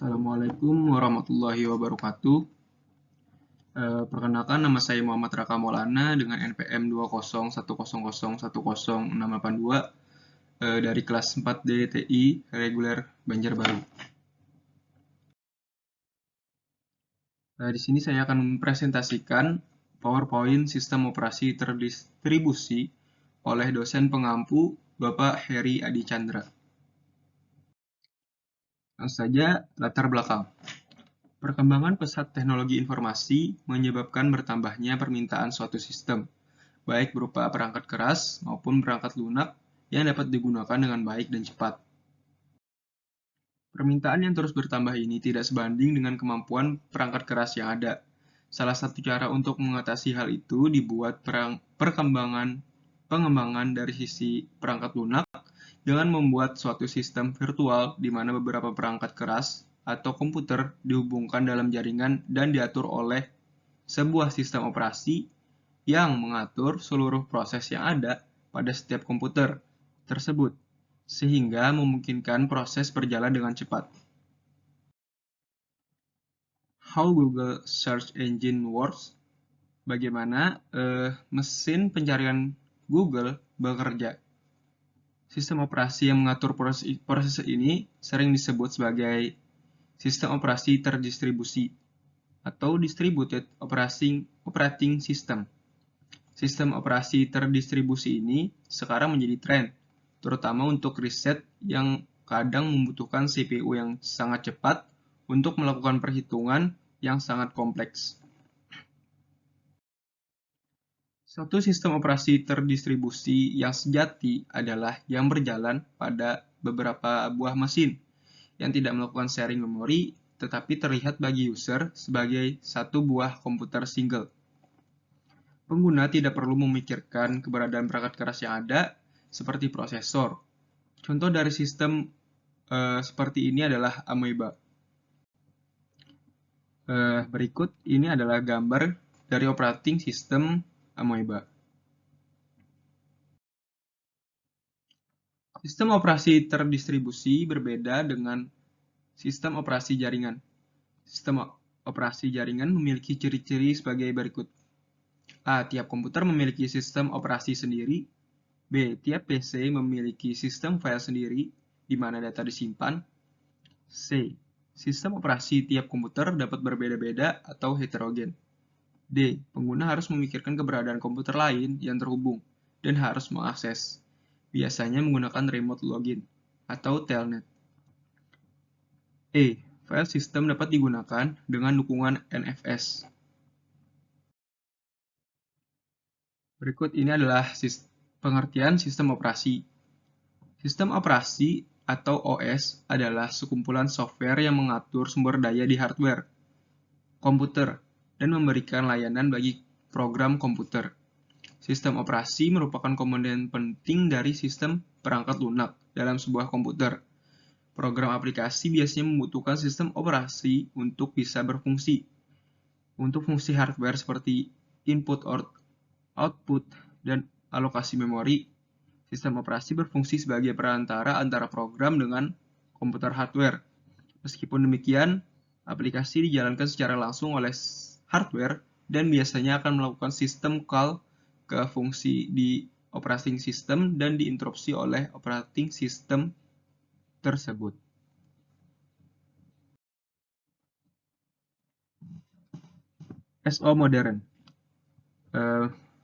Assalamualaikum warahmatullahi wabarakatuh. Perkenalkan, nama saya Muhammad Raka Maulana dengan NPM 20100106882 dari kelas 4D TI reguler Banjarbaru. Di sini saya akan mempresentasikan PowerPoint sistem operasi terdistribusi oleh dosen pengampu Bapak Heri Adi Chandra. Langsung saja, latar belakang. Perkembangan pesat teknologi informasi menyebabkan bertambahnya permintaan suatu sistem, baik berupa perangkat keras maupun perangkat lunak yang dapat digunakan dengan baik dan cepat. Permintaan yang terus bertambah ini tidak sebanding dengan kemampuan perangkat keras yang ada. Salah satu cara untuk mengatasi hal itu dibuat pengembangan dari sisi perangkat lunak dengan membuat suatu sistem virtual di mana beberapa perangkat keras atau komputer dihubungkan dalam jaringan dan diatur oleh sebuah sistem operasi yang mengatur seluruh proses yang ada pada setiap komputer tersebut, sehingga memungkinkan proses berjalan dengan cepat. How Google Search Engine works? Bagaimana mesin pencarian Google bekerja? Sistem operasi yang mengatur proses ini sering disebut sebagai sistem operasi terdistribusi atau Distributed Operating System. Sistem operasi terdistribusi ini sekarang menjadi tren, terutama untuk riset yang kadang membutuhkan CPU yang sangat cepat untuk melakukan perhitungan yang sangat kompleks. Suatu sistem operasi terdistribusi yang sejati adalah yang berjalan pada beberapa buah mesin yang tidak melakukan sharing memori, tetapi terlihat bagi user sebagai satu buah komputer single. Pengguna tidak perlu memikirkan keberadaan perangkat keras yang ada, seperti prosesor. Contoh dari sistem seperti ini adalah Amoeba. Berikut ini adalah gambar dari operating system Amoeba. Sistem operasi terdistribusi berbeda dengan sistem operasi jaringan. Sistem operasi jaringan memiliki ciri-ciri sebagai berikut. A. Tiap komputer memiliki sistem operasi sendiri. B. Tiap PC memiliki sistem file sendiri di mana data disimpan. C. Sistem operasi tiap komputer dapat berbeda-beda atau heterogen. D. Pengguna harus memikirkan keberadaan komputer lain yang terhubung dan harus mengakses, biasanya menggunakan remote login atau telnet. E. File system dapat digunakan dengan dukungan NFS. Berikut ini adalah pengertian sistem operasi. Sistem operasi atau OS adalah sekumpulan software yang mengatur sumber daya di hardware komputer dan memberikan layanan bagi program komputer. Sistem operasi merupakan komponen penting dari sistem perangkat lunak dalam sebuah komputer. Program aplikasi biasanya membutuhkan sistem operasi untuk bisa berfungsi. Untuk fungsi hardware seperti input, output, dan alokasi memori, sistem operasi berfungsi sebagai perantara antara program dengan komputer hardware. Meskipun demikian, aplikasi dijalankan secara langsung oleh hardware dan biasanya akan melakukan sistem call ke fungsi di operating system dan diinterupsi oleh operating system tersebut. SO modern.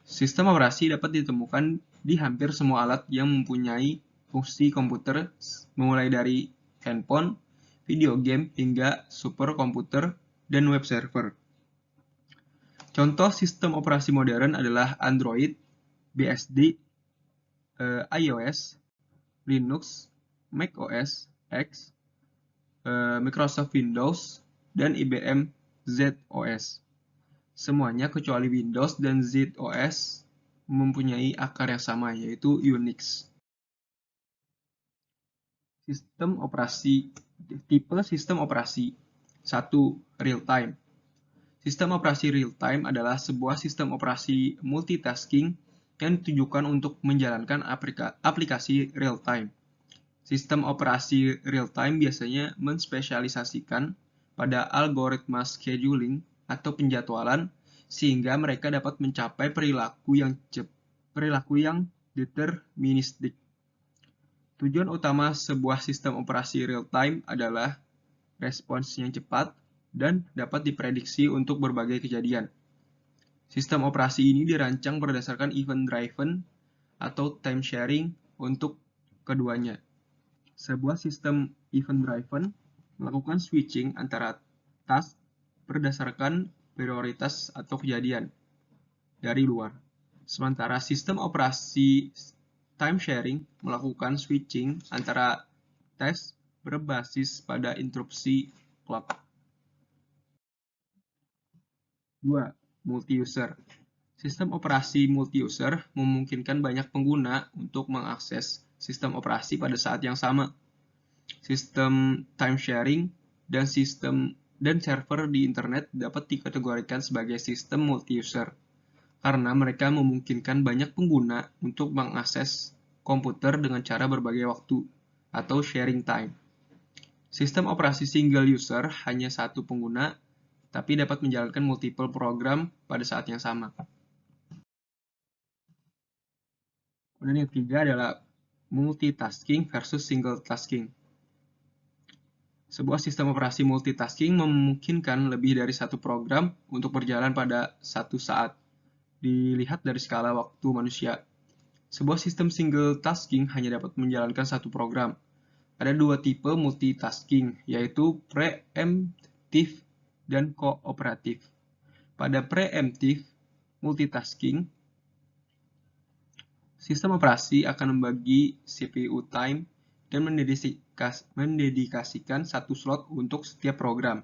Sistem operasi dapat ditemukan di hampir semua alat yang mempunyai fungsi komputer, mulai dari handphone, video game, hingga superkomputer dan web server. Contoh sistem operasi modern adalah Android, BSD, iOS, Linux, macOS X, Microsoft Windows, dan IBM ZOS. Semuanya kecuali Windows dan ZOS mempunyai akar yang sama, yaitu Unix. Sistem operasi, tipe sistem operasi. 1. Real-time. Sistem operasi real-time adalah sebuah sistem operasi multitasking yang ditujukan untuk menjalankan aplikasi real-time. Sistem operasi real-time biasanya menspesialisasikan pada algoritma scheduling atau penjadwalan sehingga mereka dapat mencapai perilaku yang deterministik. Tujuan utama sebuah sistem operasi real-time adalah respons yang cepat dan dapat diprediksi untuk berbagai kejadian. Sistem operasi ini dirancang berdasarkan event-driven atau time sharing untuk keduanya. Sebuah sistem event-driven melakukan switching antara task berdasarkan prioritas atau kejadian dari luar. Sementara sistem operasi time sharing melakukan switching antara task berbasis pada interupsi clock. 2. Multi-user. Sistem operasi multi-user memungkinkan banyak pengguna untuk mengakses sistem operasi pada saat yang sama. Sistem time sharing dan server di internet dapat dikategorikan sebagai sistem multi-user karena mereka memungkinkan banyak pengguna untuk mengakses komputer dengan cara berbagai waktu atau sharing time. Sistem operasi single user hanya satu pengguna tapi dapat menjalankan multiple program pada saat yang sama. Kemudian yang ketiga adalah multitasking versus single tasking. Sebuah sistem operasi multitasking memungkinkan lebih dari satu program untuk berjalan pada satu saat. Dilihat dari skala waktu manusia. Sebuah sistem single tasking hanya dapat menjalankan satu program. Ada dua tipe multitasking, yaitu preemptive dan kooperatif. Pada preemptive multitasking, sistem operasi akan membagi CPU time dan mendedikasikan satu slot untuk setiap program.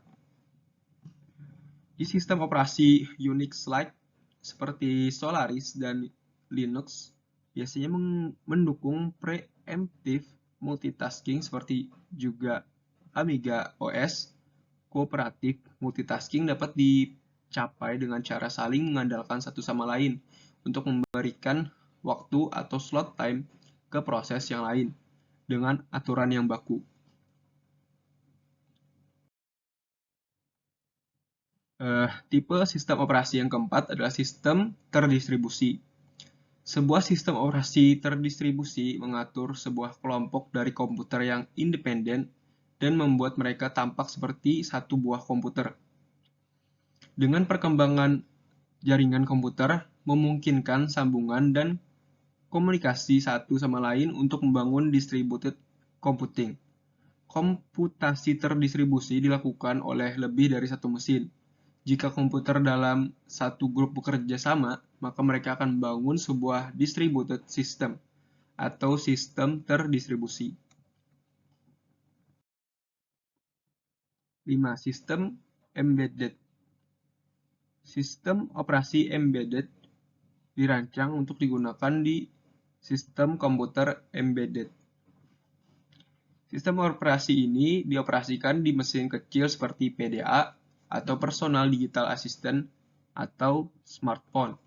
Di sistem operasi Unix-like seperti Solaris dan Linux biasanya mendukung preemptive multitasking seperti juga Amiga OS. Kooperatif multitasking dapat dicapai dengan cara saling mengandalkan satu sama lain untuk memberikan waktu atau slot time ke proses yang lain dengan aturan yang baku. Tipe sistem operasi yang keempat adalah sistem terdistribusi. Sebuah sistem operasi terdistribusi mengatur sebuah kelompok dari komputer yang independen dan membuat mereka tampak seperti satu buah komputer. Dengan perkembangan jaringan komputer memungkinkan sambungan dan komunikasi satu sama lain untuk membangun distributed computing. Komputasi terdistribusi dilakukan oleh lebih dari satu mesin. Jika komputer dalam satu grup bekerja sama, maka mereka akan membangun sebuah distributed system atau sistem terdistribusi. 5. Sistem embedded. Sistem operasi embedded dirancang untuk digunakan di sistem komputer embedded. Sistem operasi ini dioperasikan di mesin kecil seperti PDA atau personal digital assistant atau smartphone.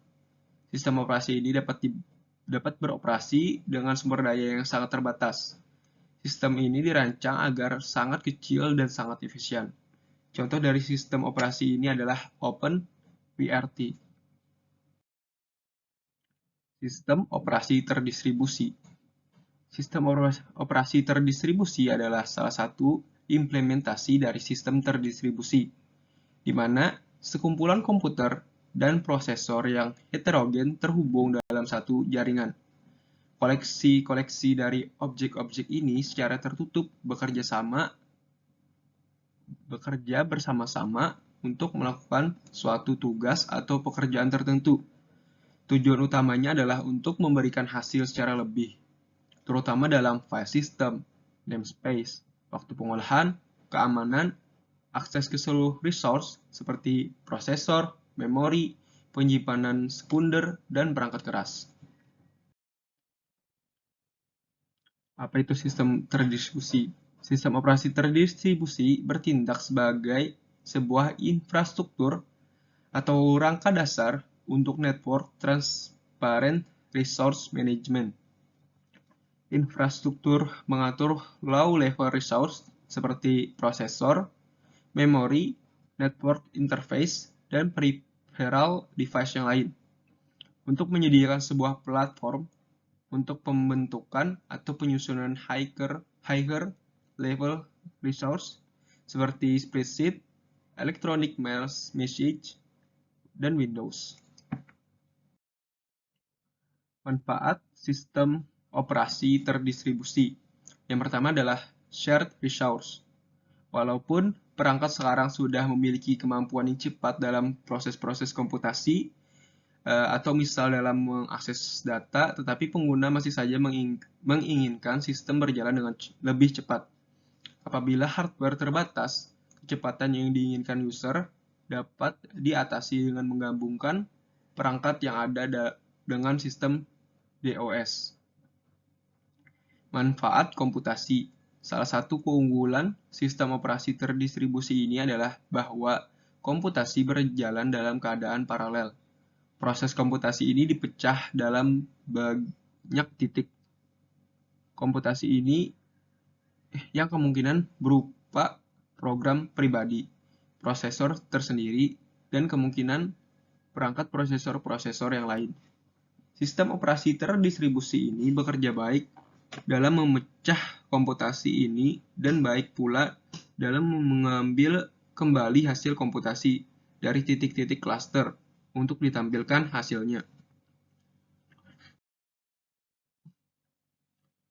Sistem operasi ini dapat beroperasi dengan sumber daya yang sangat terbatas. Sistem ini dirancang agar sangat kecil dan sangat efisien. Contoh dari sistem operasi ini adalah OpenWRT. Sistem operasi terdistribusi. Sistem operasi terdistribusi adalah salah satu implementasi dari sistem terdistribusi, di mana sekumpulan komputer dan prosesor yang heterogen terhubung dalam satu jaringan. Koleksi-koleksi dari objek-objek ini secara tertutup bekerja bersama-sama untuk melakukan suatu tugas atau pekerjaan tertentu. Tujuan utamanya adalah untuk memberikan hasil secara lebih, terutama dalam file system, namespace, waktu pengolahan, keamanan, akses ke seluruh resource seperti prosesor, memori, penyimpanan sekunder, dan perangkat keras. Apa itu sistem terdistribusi? Sistem operasi terdistribusi bertindak sebagai sebuah infrastruktur atau rangka dasar untuk network transparent resource management. Infrastruktur mengatur low-level resource seperti prosesor, memori, network interface, dan peripheral device yang lain. Untuk menyediakan sebuah platform untuk pembentukan atau penyusunan higher level resource seperti spreadsheet, electronic message, dan Windows. Manfaat sistem operasi terdistribusi. Yang pertama adalah shared resource. Walaupun perangkat sekarang sudah memiliki kemampuan yang cepat dalam proses-proses komputasi, atau misal dalam mengakses data, tetapi pengguna masih saja menginginkan sistem berjalan dengan lebih cepat. Apabila hardware terbatas, kecepatan yang diinginkan user dapat diatasi dengan menggabungkan perangkat yang ada dengan sistem DOS. Manfaat komputasi. Salah satu keunggulan sistem operasi terdistribusi ini adalah bahwa komputasi berjalan dalam keadaan paralel. Proses komputasi ini dipecah dalam banyak titik. Komputasi ini yang kemungkinan berupa program pribadi, prosesor tersendiri, dan kemungkinan perangkat prosesor-prosesor yang lain. Sistem operasi terdistribusi ini bekerja baik dalam memecah komputasi ini dan baik pula dalam mengambil kembali hasil komputasi dari titik-titik cluster untuk ditampilkan hasilnya.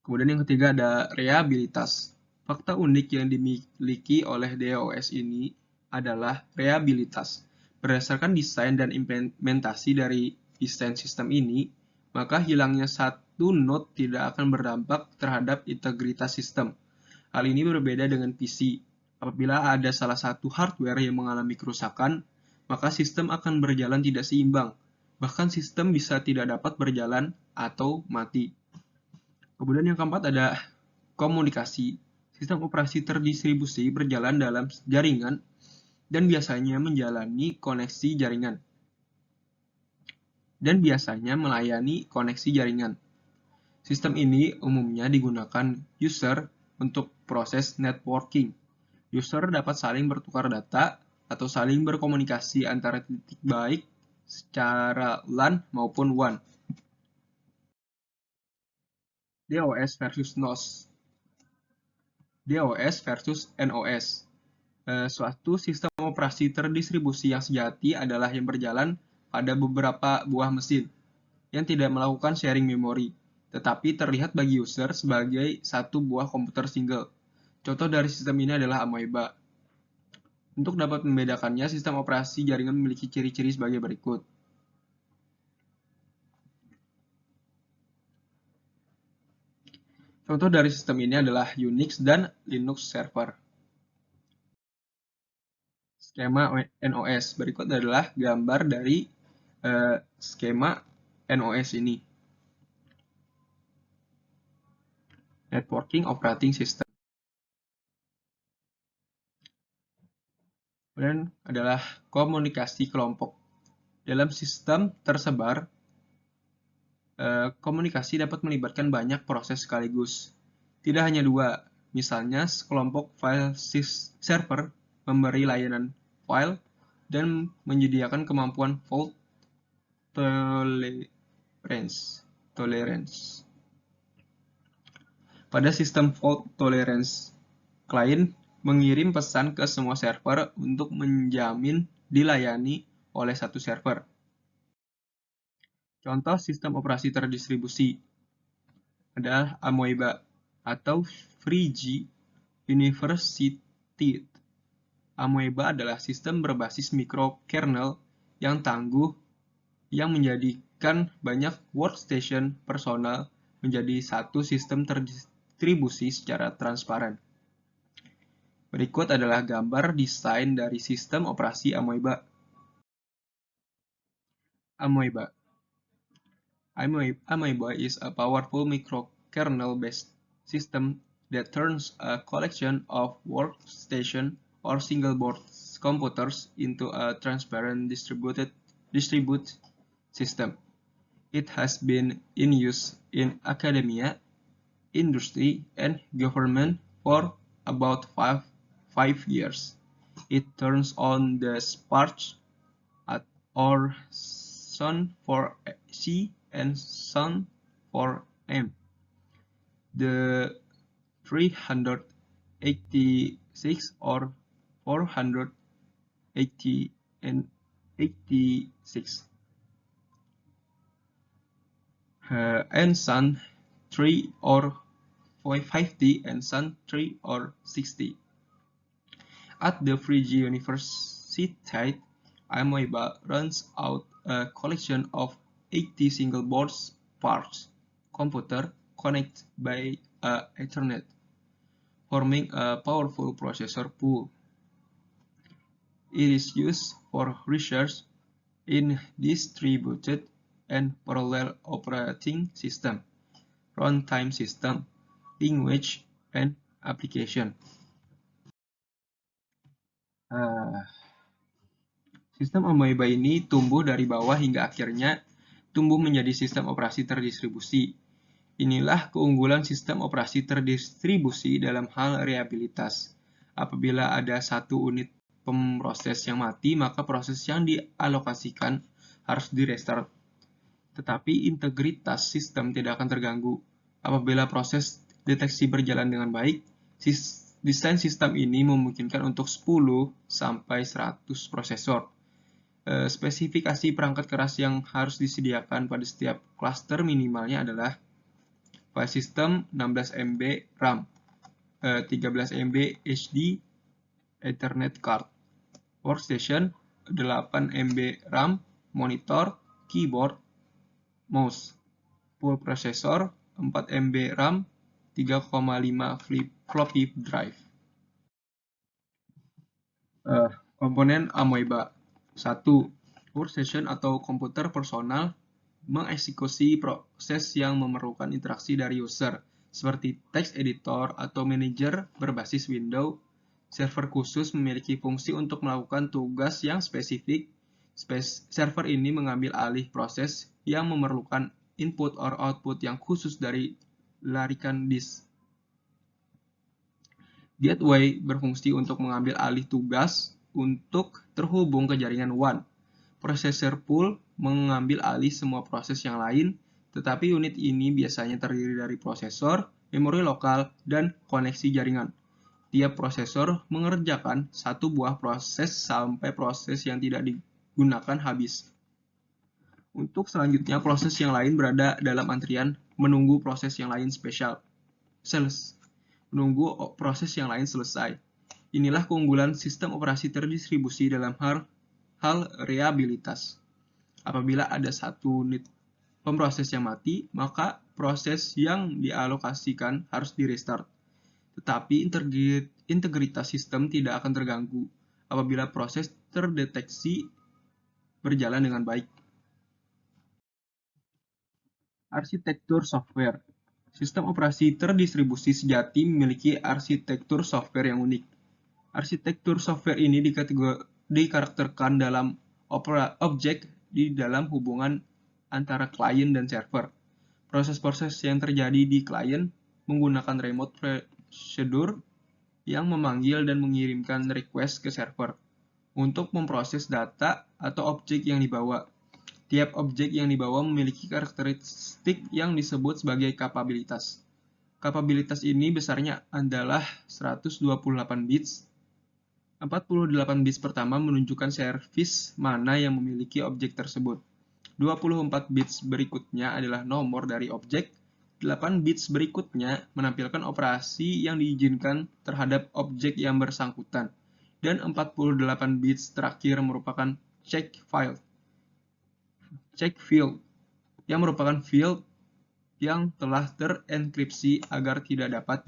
Kemudian yang ketiga ada reliabilitas. Fakta unik yang dimiliki oleh DOS ini adalah reliabilitas. Berdasarkan desain dan implementasi dari desain sistem ini, maka hilangnya satu node tidak akan berdampak terhadap integritas sistem. Hal ini berbeda dengan PC. Apabila ada salah satu hardware yang mengalami kerusakan, maka sistem akan berjalan tidak seimbang. Bahkan sistem bisa tidak dapat berjalan atau mati. Kemudian yang keempat ada komunikasi. Sistem operasi terdistribusi berjalan dalam jaringan dan biasanya menjalani koneksi jaringan. Dan biasanya melayani koneksi jaringan. Sistem ini umumnya digunakan user untuk proses networking. User dapat saling bertukar data atau saling berkomunikasi antara titik baik secara LAN maupun WAN. DOS versus NOS. DOS versus NOS. Suatu sistem operasi terdistribusi yang sejati adalah yang berjalan pada beberapa buah mesin yang tidak melakukan sharing memori, tetapi terlihat bagi user sebagai satu buah komputer single. Contoh dari sistem ini adalah Amoeba. Untuk dapat membedakannya, sistem operasi jaringan memiliki ciri-ciri sebagai berikut. Contoh dari sistem ini adalah Unix dan Linux server. Skema NOS. Berikut adalah gambar dari skema NOS ini. Networking Operating System. Kemudian adalah komunikasi kelompok. Dalam sistem tersebar, komunikasi dapat melibatkan banyak proses sekaligus. Tidak hanya dua, misalnya sekelompok file server memberi layanan file dan menyediakan kemampuan fault tolerance. Pada sistem fault tolerance, klien mengirim pesan ke semua server untuk menjamin dilayani oleh satu server. Contoh sistem operasi terdistribusi adalah Amoeba atau FreeG University. Amoeba adalah sistem berbasis microkernel yang tangguh yang menjadikan banyak workstation personal menjadi satu sistem terdistribusi secara transparan. Berikut adalah gambar desain dari sistem operasi Amoeba. Amoeba is a powerful microkernel-based system that turns a collection of workstation or single-board computers into a transparent distributed system. It has been in use in academia, industry, and government for about five years. It turns on the sparks or sun for C and sun for M. The 386 or 480 and 86 and sun 3 or 50 and sun 3 or 60. At the Frege Universiteit, Amoeba runs out a collection of 80 single-board parts computer connected by Ethernet, forming a powerful processor pool. It is used for research in distributed and parallel operating system, runtime system, language, and application. Sistem Amoeba ini tumbuh dari bawah hingga akhirnya tumbuh menjadi sistem operasi terdistribusi. Inilah keunggulan sistem operasi terdistribusi dalam hal reliabilitas. Apabila ada satu unit pemroses yang mati, maka proses yang dialokasikan harus di-restart. Tetapi integritas sistem tidak akan terganggu. Apabila proses deteksi berjalan dengan baik, desain sistem ini memungkinkan untuk 10-100 prosesor. Spesifikasi perangkat keras yang harus disediakan pada setiap klaster minimalnya adalah file system 16 MB RAM, 13 MB HD Ethernet card, workstation 8 MB RAM, monitor, keyboard, mouse, full processor 4 MB RAM, 3,5 floppy drive. Komponen Amoeba. 1. Workstation atau komputer personal mengeksekusi proses yang memerlukan interaksi dari user, seperti text editor atau manager berbasis Windows. Server khusus memiliki fungsi untuk melakukan tugas yang spesifik. Server ini mengambil alih proses yang memerlukan input or output yang khusus dari larikan disk. Gateway berfungsi untuk mengambil alih tugas untuk terhubung ke jaringan WAN. Processor pool mengambil alih semua proses yang lain, tetapi unit ini biasanya terdiri dari prosesor, memori lokal, dan koneksi jaringan. Tiap prosesor mengerjakan satu buah proses sampai proses yang tidak digunakan habis. Untuk selanjutnya, proses yang lain berada dalam antrian menunggu proses yang lain selesai. Inilah keunggulan sistem operasi terdistribusi dalam hal reliabilitas. Apabila ada satu unit pemroses yang mati, maka proses yang dialokasikan harus di-restart. Tetapi integritas sistem tidak akan terganggu apabila proses terdeteksi berjalan dengan baik. Arsitektur software. Sistem operasi terdistribusi sejati memiliki arsitektur software yang unik. Arsitektur software ini dikarakterkan dalam objek di dalam hubungan antara klien dan server. Proses-proses yang terjadi di klien menggunakan remote procedure yang memanggil dan mengirimkan request ke server untuk memproses data atau objek yang dibawa. Tiap objek yang dibawa memiliki karakteristik yang disebut sebagai kapabilitas. Kapabilitas ini besarnya adalah 128 bits. 48 bits pertama menunjukkan servis mana yang memiliki objek tersebut. 24 bits berikutnya adalah nomor dari objek. 8 bits berikutnya menampilkan operasi yang diizinkan terhadap objek yang bersangkutan. Dan 48 bits terakhir merupakan check field, yang merupakan field yang telah terenkripsi agar tidak dapat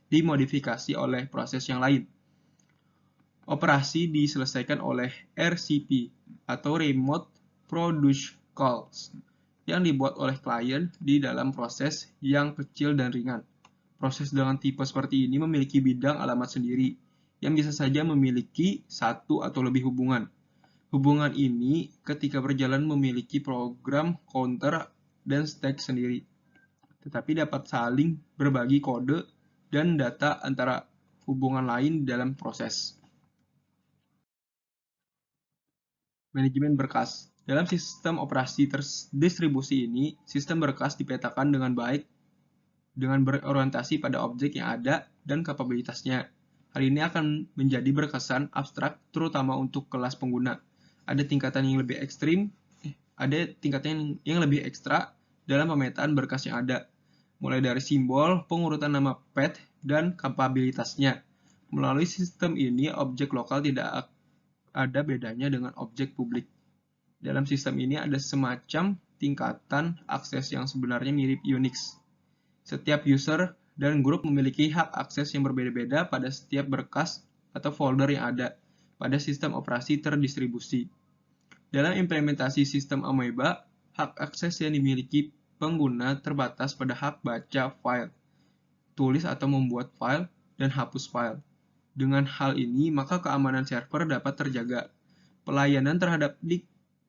dimodifikasi oleh proses yang lain. Operasi diselesaikan oleh RCP atau Remote Produce Calls yang dibuat oleh klien di dalam proses yang kecil dan ringan. Proses dengan tipe seperti ini memiliki bidang alamat sendiri yang bisa saja memiliki satu atau lebih hubungan. Hubungan ini ketika berjalan memiliki program counter dan stack sendiri. tetapi dapat saling berbagi kode dan data antara hubungan lain dalam proses. Manajemen berkas. Dalam sistem operasi distribusi ini, sistem berkas dipetakan dengan baik dengan berorientasi pada objek yang ada dan kapabilitasnya. Hal ini akan menjadi berkesan abstrak, terutama untuk kelas pengguna. Ada tingkatan yang lebih ekstrim, ada tingkatan yang lebih ekstra dalam pemetaan berkas yang ada, mulai dari simbol, pengurutan nama path, dan kapabilitasnya. Melalui sistem ini, objek lokal tidak ada bedanya dengan objek publik. Dalam sistem ini ada semacam tingkatan akses yang sebenarnya mirip Unix. Setiap user dan grup memiliki hak akses yang berbeda-beda pada setiap berkas atau folder yang ada pada sistem operasi terdistribusi. Dalam implementasi sistem amoeba, hak akses yang dimiliki pengguna terbatas pada hak baca file, tulis atau membuat file, dan hapus file. Dengan hal ini, maka keamanan server dapat terjaga. Pelayanan terhadap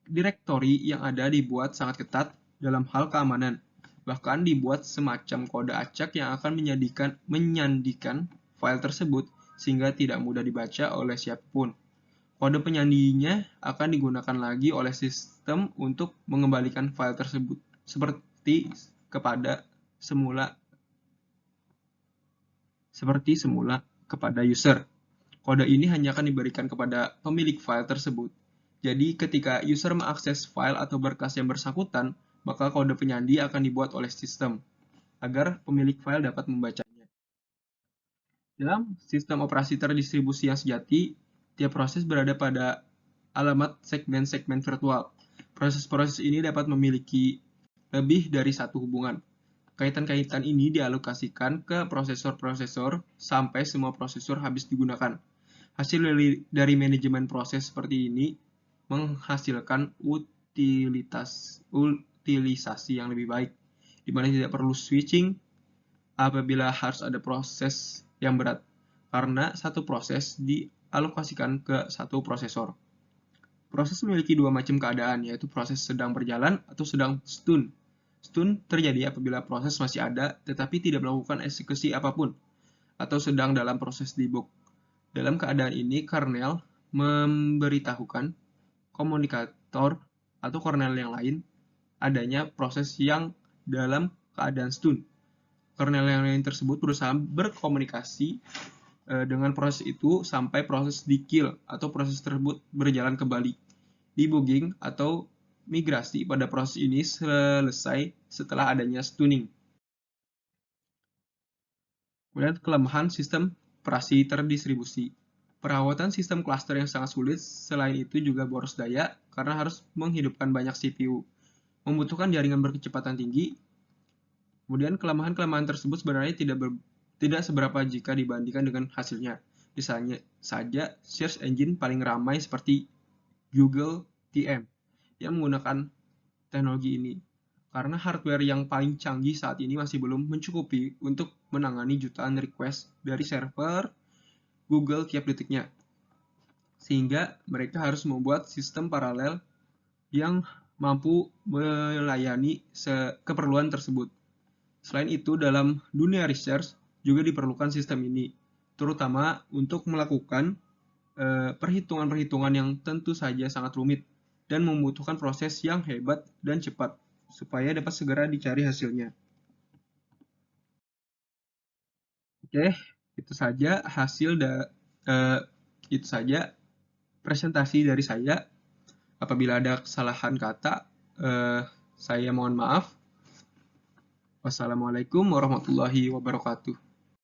direktori yang ada dibuat sangat ketat dalam hal keamanan. Bahkan dibuat semacam kode acak yang akan menyandikan file tersebut sehingga tidak mudah dibaca oleh siapapun. Kode penyandinya akan digunakan lagi oleh sistem untuk mengembalikan file tersebut seperti semula kepada user. Kode ini hanya akan diberikan kepada pemilik file tersebut. Jadi ketika user mengakses file atau berkas yang bersangkutan, maka kode penyandi akan dibuat oleh sistem agar pemilik file dapat membacanya. Dalam sistem operasi terdistribusi yang sejati, tiap proses berada pada alamat segmen-segmen virtual. Proses-proses ini dapat memiliki lebih dari satu hubungan. Kaitan-kaitan ini dialokasikan ke prosesor-prosesor sampai semua prosesor habis digunakan. Hasil dari manajemen proses seperti ini menghasilkan utilisasi yang lebih baik, di mana tidak perlu switching apabila harus ada proses yang berat, karena satu proses dialokasikan ke satu prosesor. Proses memiliki dua macam keadaan, yaitu proses sedang berjalan atau sedang stun. Stun terjadi apabila proses masih ada, tetapi tidak melakukan eksekusi apapun, atau sedang dalam proses debug. Dalam keadaan ini, kernel memberitahukan komunikator atau kernel yang lain adanya proses yang dalam keadaan stun. Kernel yang lain tersebut berusaha berkomunikasi dengan proses itu sampai proses di-kill atau proses tersebut berjalan kembali. Debugging atau migrasi pada proses ini selesai setelah adanya stunning. Kemudian kelemahan sistem operasi terdistribusi. Perawatan sistem cluster yang sangat sulit, selain itu juga boros daya karena harus menghidupkan banyak CPU, membutuhkan jaringan berkecepatan tinggi. Kemudian kelemahan-kelemahan tersebut sebenarnya tidak seberapa jika dibandingkan dengan hasilnya. Misalnya saja search engine paling ramai seperti Google TM yang menggunakan teknologi ini, karena hardware yang paling canggih saat ini masih belum mencukupi untuk menangani jutaan request dari server Google tiap detiknya. Sehingga mereka harus membuat sistem paralel yang mampu melayani keperluan tersebut. Selain itu, dalam dunia research juga diperlukan sistem ini, terutama untuk melakukan perhitungan-perhitungan yang tentu saja sangat rumit dan membutuhkan proses yang hebat dan cepat supaya dapat segera dicari hasilnya. Oke, itu saja itu saja presentasi dari saya. Apabila ada kesalahan kata, saya mohon maaf. Wassalamualaikum warahmatullahi wabarakatuh.